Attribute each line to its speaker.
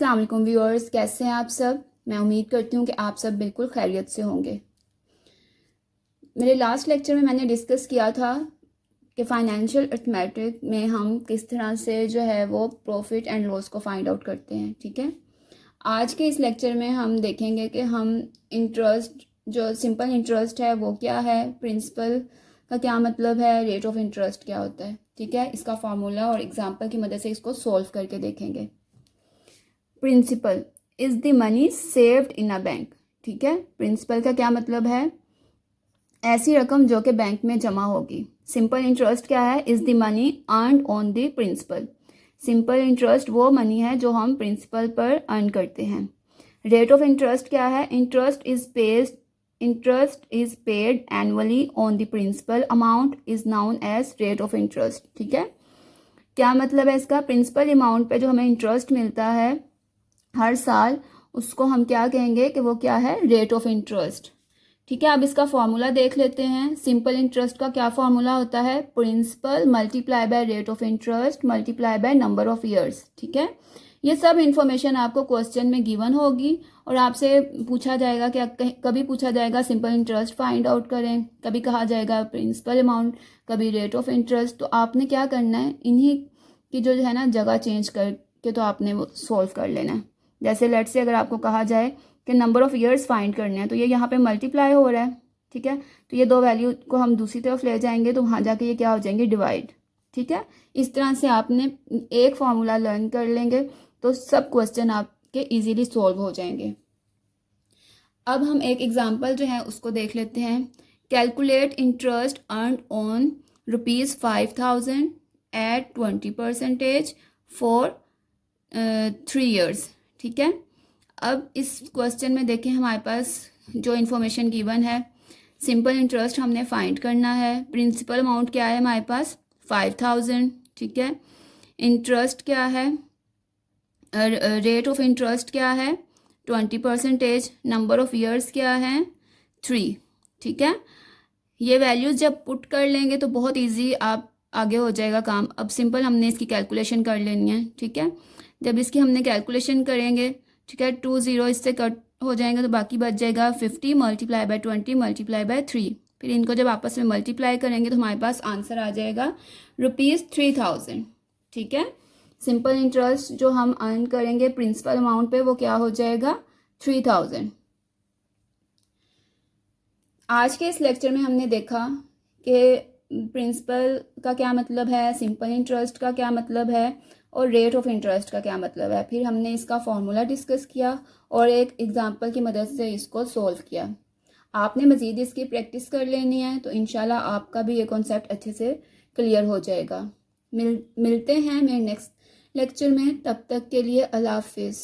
Speaker 1: अस्सलाम वालेकुम व्यूअर्स, कैसे हैं आप सब। मैं उम्मीद करती हूँ कि आप सब बिल्कुल खैरियत से होंगे। मेरे लास्ट लेक्चर में मैंने डिस्कस किया था कि फाइनेंशियल अर्थमेटिक में हम किस तरह से जो है वो प्रॉफिट एंड लॉस को फाइंड आउट करते हैं। ठीक है, आज के इस लेक्चर में हम देखेंगे कि हम इंटरेस्ट, जो सिंपल इंटरेस्ट है वो क्या है, प्रिंसिपल का क्या मतलब है, रेट ऑफ इंटरेस्ट क्या होता है। ठीक है, इसका फार्मूला और एग्जांपल की मदद से इसको सॉल्व करके देखेंगे। Principal is the money saved in a bank. ठीक है, प्रिंसिपल का क्या मतलब है, ऐसी रकम जो कि बैंक में जमा होगी। सिंपल इंटरेस्ट क्या है, is the money earn on the principal. Simple interest वो मनी है जो हम प्रिंसिपल पर अर्न करते हैं। रेट ऑफ इंटरेस्ट क्या है, interest is paid annually on the principal amount is known as rate of interest. ठीक है, क्या मतलब है इसका, प्रिंसिपल अमाउंट पे जो हमें इंटरेस्ट मिलता है हर साल, उसको हम क्या कहेंगे कि वो क्या है, रेट ऑफ इंटरेस्ट। ठीक है, अब इसका फॉर्मूला देख लेते हैं। सिंपल इंटरेस्ट का क्या फॉर्मूला होता है, principal multiply by rate of interest multiply by number of years. ठीक है, ये सब इंफॉर्मेशन आपको क्वेश्चन में गिवन होगी और आपसे पूछा जाएगा कि कभी पूछा जाएगा सिंपल इंटरेस्ट फाइंड आउट करें, कभी कहा जाएगा प्रिंसिपल अमाउंट, कभी रेट ऑफ इंटरेस्ट। तो आपने क्या करना है, इन्हीं की जो है ना जगह चेंज करके तो आपने वो सॉल्व कर लेना है। जैसे लेट से अगर आपको कहा जाए कि नंबर ऑफ ईयर्स फाइंड करने हैं, तो ये यहाँ पे मल्टीप्लाई हो रहा है। ठीक है, तो ये दो वैल्यू को हम दूसरी तरफ ले जाएंगे तो वहाँ जाके ये क्या हो जाएंगे, डिवाइड। ठीक है, इस तरह से आपने एक फार्मूला लर्न कर लेंगे तो सब क्वेश्चन आपके इजीली सॉल्व हो जाएंगे। अब हम एक एग्जांपल जो है उसको देख लेते हैं। Calculate interest earn on ₹5,000 at 20% for 3 years। ठीक है, अब इस क्वेश्चन में देखें हमारे पास जो इन्फॉर्मेशन गिवन है, सिंपल इंटरेस्ट हमने फाइंड करना है, प्रिंसिपल अमाउंट क्या है हमारे पास 5,000। ठीक है, इंटरेस्ट क्या है, रेट ऑफ इंटरेस्ट क्या है 20%, नंबर ऑफ ईयर्स क्या है 3। ठीक है, ये वैल्यूज़ जब पुट कर लेंगे तो बहुत इजी आप आगे हो जाएगा काम। अब सिंपल हमने इसकी कैलकुलेशन कर लेनी है। ठीक है, जब इसकी हमने कैलकुलेशन करेंगे, ठीक है, 2 0 इससे कट हो जाएंगे तो बाकी बच जाएगा 50 मल्टीप्लाई बाय 20 मल्टीप्लाई बाय 3। फिर इनको जब आपस में मल्टीप्लाई करेंगे तो हमारे पास आंसर आ जाएगा ₹3,000। ठीक है, सिंपल इंटरेस्ट जो हम अर्न करेंगे प्रिंसिपल अमाउंट पे वो क्या हो जाएगा 3,000। आज के इस लेक्चर में हमने देखा कि प्रिंसिपल का क्या मतलब है, सिंपल इंटरेस्ट का क्या मतलब है और रेट ऑफ इंटरेस्ट का क्या मतलब है। फिर हमने इसका फॉर्मूला डिस्कस किया और एक एग्जांपल की मदद से इसको सॉल्व किया। आपने मज़ीद इसकी प्रैक्टिस कर लेनी है तो इंशाल्लाह आपका भी ये कॉन्सेप्ट अच्छे से क्लियर हो जाएगा। मिलते हैं मेरे नेक्स्ट लेक्चर में, तब तक के लिए अल्लाह हाफिज़।